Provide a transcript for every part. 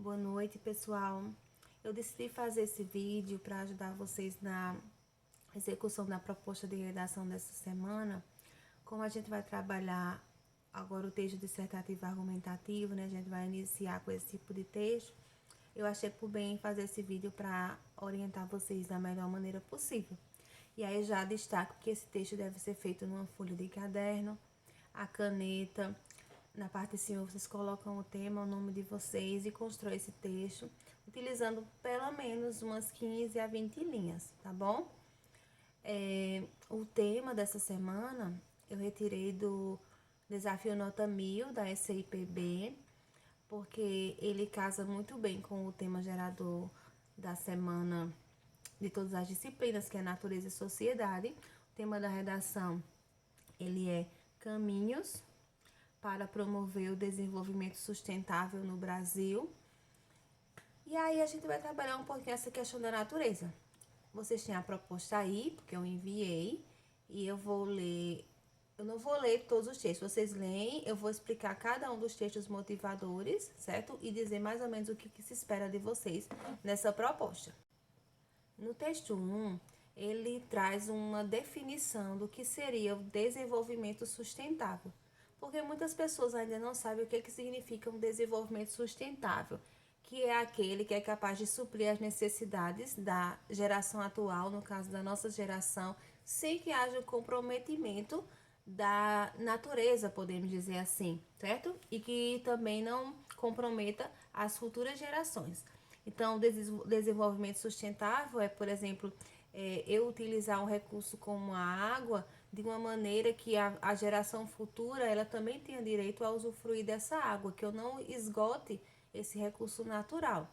Boa noite, pessoal. Eu decidi fazer esse vídeo para ajudar vocês na execução da proposta de redação dessa semana. Como a gente vai trabalhar agora o texto dissertativo argumentativo, né? A gente vai iniciar com esse tipo de texto. Eu achei por bem fazer esse vídeo para orientar vocês da melhor maneira possível. E aí já destaco que esse texto deve ser feito numa folha de caderno, a caneta. Na parte de cima vocês colocam o tema, o nome de vocês e constroem esse texto, utilizando pelo menos umas 15 a 20 linhas, tá bom? O tema dessa semana eu retirei do Desafio Nota 1000 da SIPB, porque ele casa muito bem com o tema gerador da semana de todas as disciplinas, que é Natureza e Sociedade. O tema da redação, ele é Caminhos para promover o desenvolvimento sustentável no Brasil. E aí a gente vai trabalhar um pouquinho essa questão da natureza. Vocês têm a proposta aí, porque eu enviei, e eu vou ler. Eu não vou ler todos os textos, vocês leem, eu vou explicar cada um dos textos motivadores, certo? E dizer mais ou menos o que se espera de vocês nessa proposta. No texto 1, ele traz uma definição do que seria o desenvolvimento sustentável, porque muitas pessoas ainda não sabem o que significa um desenvolvimento sustentável, que é aquele que é capaz de suprir as necessidades da geração atual, no caso da nossa geração, sem que haja o comprometimento da natureza, podemos dizer assim, certo? E que também não comprometa as futuras gerações. Então, o desenvolvimento sustentável é, por exemplo, eu utilizar um recurso como a água de uma maneira que a geração futura ela também tenha direito a usufruir dessa água, que eu não esgote esse recurso natural,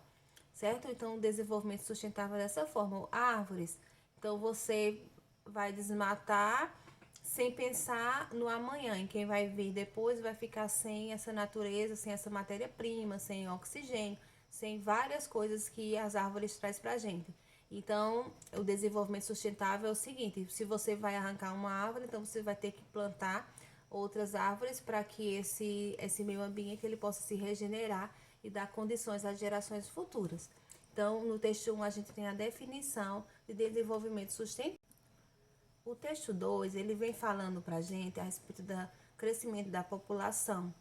certo? Então, o desenvolvimento sustentável é dessa forma. Árvores, então você vai desmatar sem pensar no amanhã, em quem vai vir depois vai ficar sem essa natureza, sem essa matéria-prima, sem oxigênio, sem várias coisas que as árvores trazem pra gente. Então, o desenvolvimento sustentável é o seguinte: se você vai arrancar uma árvore, então você vai ter que plantar outras árvores para que esse meio ambiente ele possa se regenerar e dar condições às gerações futuras. Então, no texto 1, a gente tem a definição de desenvolvimento sustentável. O texto 2, ele vem falando para a gente a respeito do crescimento da população.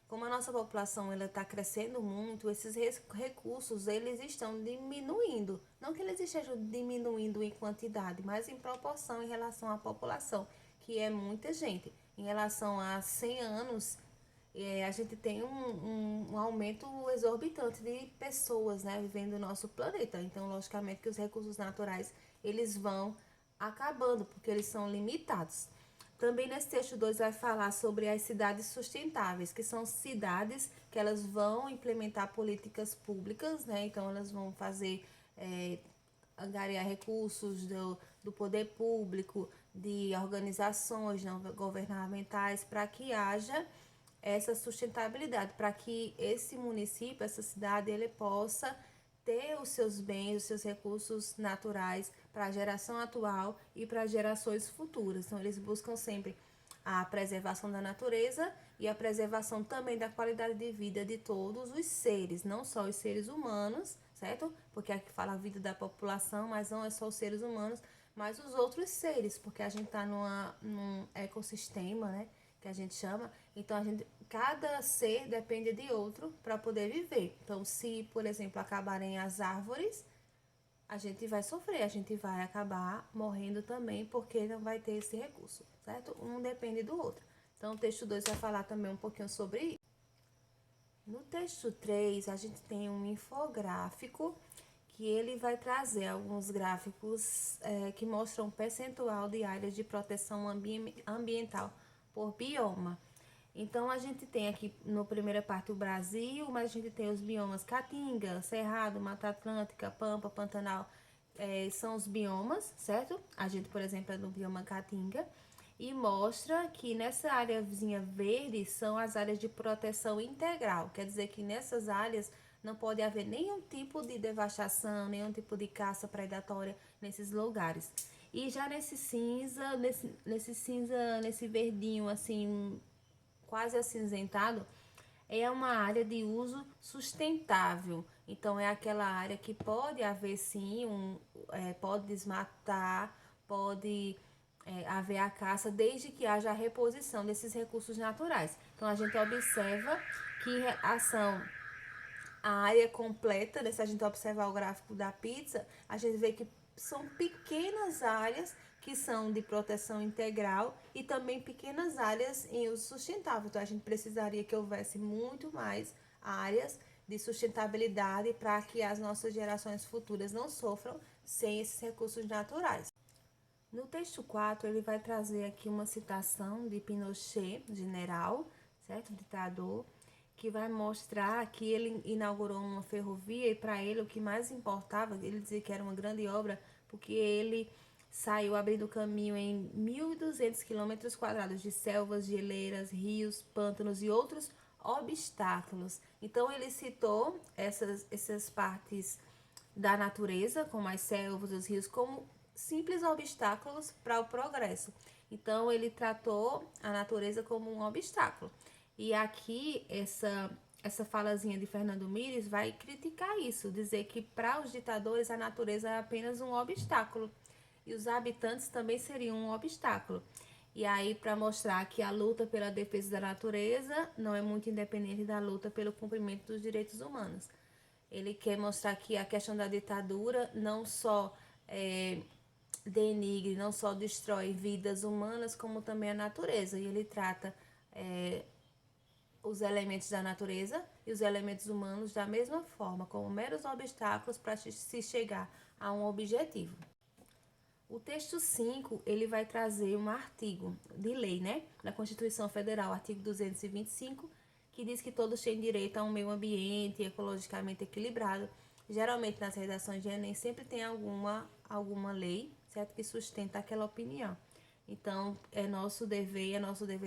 Como a nossa população está crescendo muito, esses recursos eles estão diminuindo. Não que eles estejam diminuindo em quantidade, mas em proporção em relação à população, que é muita gente. Em relação a 100 anos, a gente tem um aumento exorbitante de pessoas, né, vivendo no nosso planeta. Então, logicamente que os recursos naturais eles vão acabando, porque eles são limitados. Também nesse texto 2 vai falar sobre as cidades sustentáveis, que são cidades que elas vão implementar políticas públicas, né? Então elas vão fazer angariar recursos do poder público, de organizações não governamentais, para que haja essa sustentabilidade, para que esse município, essa cidade, ele possa ter os seus bens, os seus recursos naturais para a geração atual e para gerações futuras. Então, eles buscam sempre a preservação da natureza e a preservação também da qualidade de vida de todos os seres, não só os seres humanos, certo? Porque aqui fala a vida da população, mas não é só os seres humanos, mas os outros seres, porque a gente está num ecossistema, né? Que a gente chama. Então, cada ser depende de outro para poder viver. Então, se, por exemplo, acabarem as árvores, a gente vai sofrer, a gente vai acabar morrendo também, porque não vai ter esse recurso, certo? Um depende do outro. Então, o texto 2 vai falar também um pouquinho sobre isso. No texto 3, a gente tem um infográfico que ele vai trazer alguns gráficos que mostram o percentual de áreas de proteção ambiental por bioma. Então, a gente tem aqui na primeira parte o Brasil, mas a gente tem os biomas Caatinga, Cerrado, Mata Atlântica, Pampa, Pantanal, são os biomas, certo? A gente, por exemplo, é do bioma Caatinga. E mostra que nessa áreazinha verde são as áreas de proteção integral. Quer dizer que nessas áreas não pode haver nenhum tipo de devastação, nenhum tipo de caça predatória nesses lugares. E já nesse cinza, nesse verdinho assim, quase acinzentado, é uma área de uso sustentável. Então, é aquela área que pode haver sim, pode desmatar, pode haver a caça, desde que haja a reposição desses recursos naturais. Então, a gente observa que a área completa, né, se a gente observar o gráfico da pizza, a gente vê que são pequenas áreas que são de proteção integral e também pequenas áreas em uso sustentável. Então, a gente precisaria que houvesse muito mais áreas de sustentabilidade para que as nossas gerações futuras não sofram sem esses recursos naturais. No texto 4, ele vai trazer aqui uma citação de Pinochet, general, certo? Ditador, que vai mostrar que ele inaugurou uma ferrovia e para ele o que mais importava, ele dizia que era uma grande obra, porque ele saiu abrindo caminho em 1.200 quilômetros quadrados de selvas, geleiras, rios, pântanos e outros obstáculos. Então ele citou essas partes da natureza, como as selvas, os rios, como simples obstáculos para o progresso. Então ele tratou a natureza como um obstáculo. E aqui essa falazinha de Fernando Mires vai criticar isso, dizer que para os ditadores a natureza é apenas um obstáculo e os habitantes também seriam um obstáculo. E aí, para mostrar que a luta pela defesa da natureza não é muito independente da luta pelo cumprimento dos direitos humanos. Ele quer mostrar que a questão da ditadura não só denigre, não só destrói vidas humanas, como também a natureza. E ele trata os elementos da natureza e os elementos humanos da mesma forma, como meros obstáculos para se chegar a um objetivo. O texto 5, ele vai trazer um artigo de lei, né, da Constituição Federal, artigo 225, que diz que todos têm direito a um meio ambiente ecologicamente equilibrado. Geralmente nas redações de Enem sempre tem alguma lei, certo, que sustenta aquela opinião. Então, é nosso dever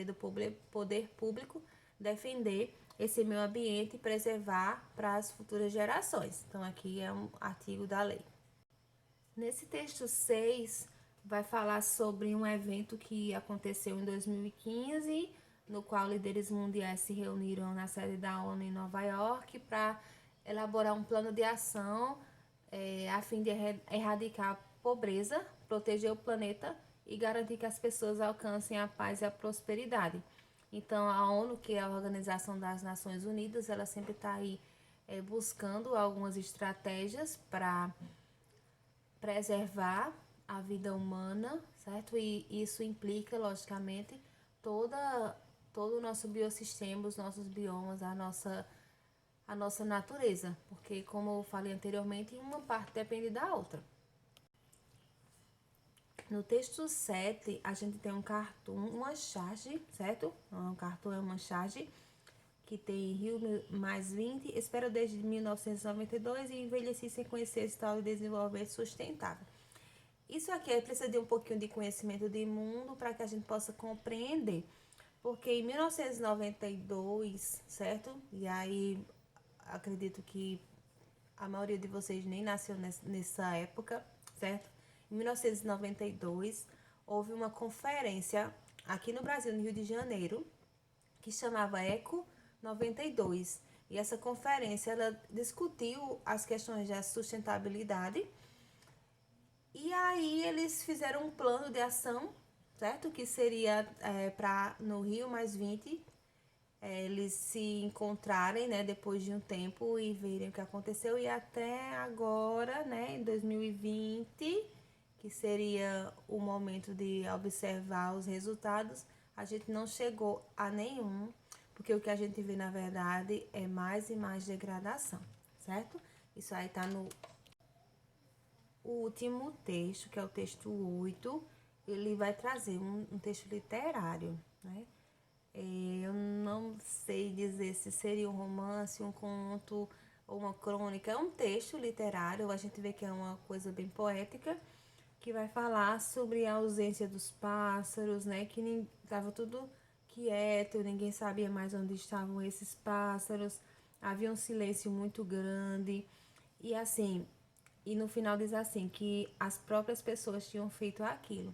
do poder público defender esse meio ambiente e preservar para as futuras gerações. Então, aqui é um artigo da lei. Nesse texto 6, vai falar sobre um evento que aconteceu em 2015, no qual líderes mundiais se reuniram na sede da ONU em Nova York para elaborar um plano de ação a fim de erradicar a pobreza, proteger o planeta e garantir que as pessoas alcancem a paz e a prosperidade. Então, a ONU, que é a Organização das Nações Unidas, ela sempre está aí buscando algumas estratégias para preservar a vida humana, certo? E isso implica, logicamente, todo o nosso biossistema, os nossos biomas, a nossa natureza, porque, como eu falei anteriormente, uma parte depende da outra. No texto 7, a gente tem um cartoon, uma charge, certo? Um cartoon é uma charge que tem Rio mais 20, espero desde 1992 e envelheci sem conhecer esse tal de desenvolvimento sustentável. Isso aqui precisa de um pouquinho de conhecimento de mundo para que a gente possa compreender. Porque em 1992, certo? E aí acredito que a maioria de vocês nem nasceu nessa época, certo? Em 1992, houve uma conferência aqui no Brasil, no Rio de Janeiro, que chamava Eco 92. E essa conferência ela discutiu as questões da sustentabilidade. E aí eles fizeram um plano de ação, certo? Que seria para no Rio mais 20 eles se encontrarem, né, depois de um tempo e verem o que aconteceu. E até agora, né, em 2020, que seria o momento de observar os resultados, a gente não chegou a nenhum, porque o que a gente vê, na verdade, é mais e mais degradação, certo? Isso aí tá no último texto, que é o texto 8, ele vai trazer um texto literário, né? Eu não sei dizer se seria um romance, um conto ou uma crônica. É um texto literário, a gente vê que é uma coisa bem poética, que vai falar sobre a ausência dos pássaros, né? Que estava tudo quieto, ninguém sabia mais onde estavam esses pássaros, havia um silêncio muito grande. E assim, e no final diz assim, que as próprias pessoas tinham feito aquilo.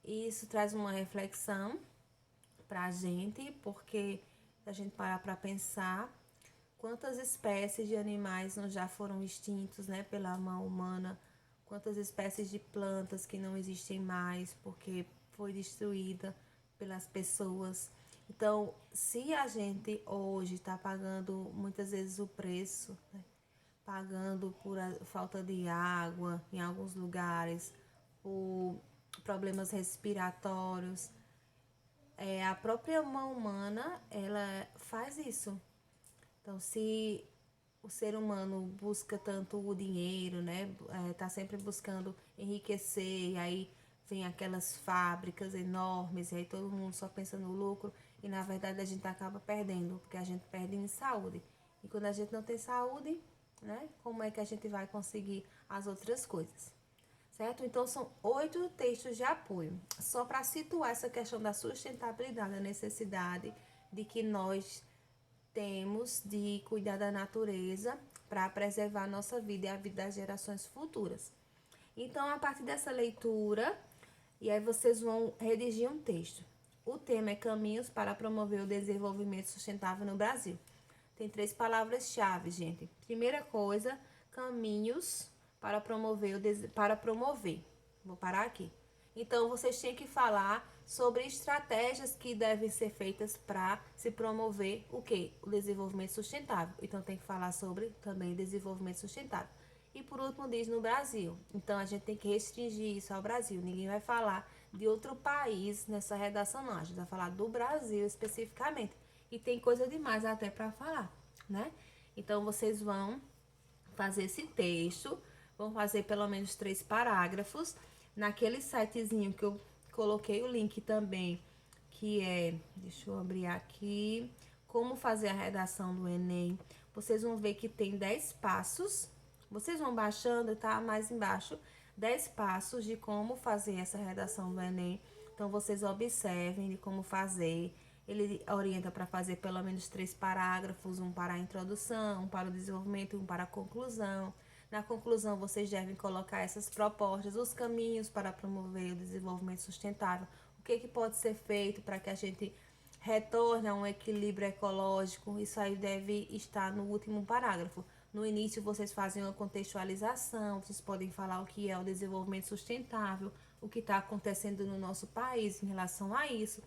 E isso traz uma reflexão pra gente, porque a gente parar para pensar quantas espécies de animais não já foram extintos, né, pela mão humana, quantas espécies de plantas que não existem mais porque foi destruída pelas pessoas. Então, se a gente hoje está pagando muitas vezes o preço, né, pagando por falta de água em alguns lugares, por problemas respiratórios, a própria mão humana, ela faz isso. Então, se o ser humano busca tanto o dinheiro, né, tá sempre buscando enriquecer, e aí vem aquelas fábricas enormes, e aí todo mundo só pensa no lucro, e na verdade a gente acaba perdendo, porque a gente perde em saúde. E quando a gente não tem saúde, né, como é que a gente vai conseguir as outras coisas? Certo? Então, são 8 textos de apoio. Só para situar essa questão da sustentabilidade, a necessidade de que nós temos de cuidar da natureza para preservar a nossa vida e a vida das gerações futuras. Então, a partir dessa leitura, e aí vocês vão redigir um texto. O tema é Caminhos para promover o desenvolvimento sustentável no Brasil. Tem 3 palavras-chave, gente. Primeira coisa, caminhos para promover. Vou parar aqui. Então, vocês têm que falar sobre estratégias que devem ser feitas para se promover o quê? O desenvolvimento sustentável. Então, tem que falar sobre também desenvolvimento sustentável. E por último, diz no Brasil. Então, a gente tem que restringir isso ao Brasil. Ninguém vai falar de outro país nessa redação, não. A gente vai falar do Brasil especificamente. E tem coisa demais até para falar, né? Então, vocês vão fazer esse texto, vão fazer pelo menos 3 parágrafos. Naquele sitezinho que eu coloquei o link também, que é, deixa eu abrir aqui, como fazer a redação do Enem. Vocês vão ver que tem 10 passos. Vocês vão baixando, tá? Mais embaixo, 10 passos de como fazer essa redação do Enem. Então, vocês observem de como fazer. Ele orienta para fazer pelo menos 3 parágrafos, um para a introdução, um para o desenvolvimento e um para a conclusão. Na conclusão, vocês devem colocar essas propostas, os caminhos para promover o desenvolvimento sustentável, o que pode ser feito para que a gente retorne a um equilíbrio ecológico. Isso aí deve estar no último parágrafo. No início, vocês fazem uma contextualização, vocês podem falar o que é o desenvolvimento sustentável, o que está acontecendo no nosso país em relação a isso.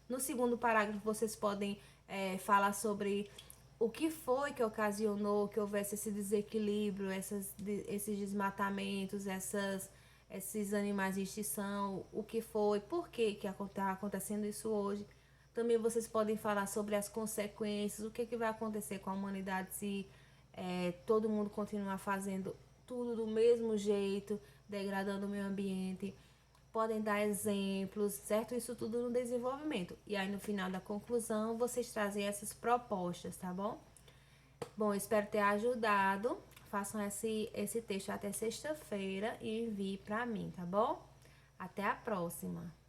No segundo parágrafo, vocês podem falar sobre o que foi que ocasionou que houvesse esse desequilíbrio, esses desmatamentos, esses animais de extinção, o que foi, por que está acontecendo isso hoje. Também vocês podem falar sobre as consequências, o que vai acontecer com a humanidade se todo mundo continuar fazendo tudo do mesmo jeito, degradando o meio ambiente. Podem dar exemplos, certo? Isso tudo no desenvolvimento. E aí, no final da conclusão, vocês trazem essas propostas, tá bom? Bom, espero ter ajudado. Façam esse texto até sexta-feira e envie para mim, tá bom? Até a próxima!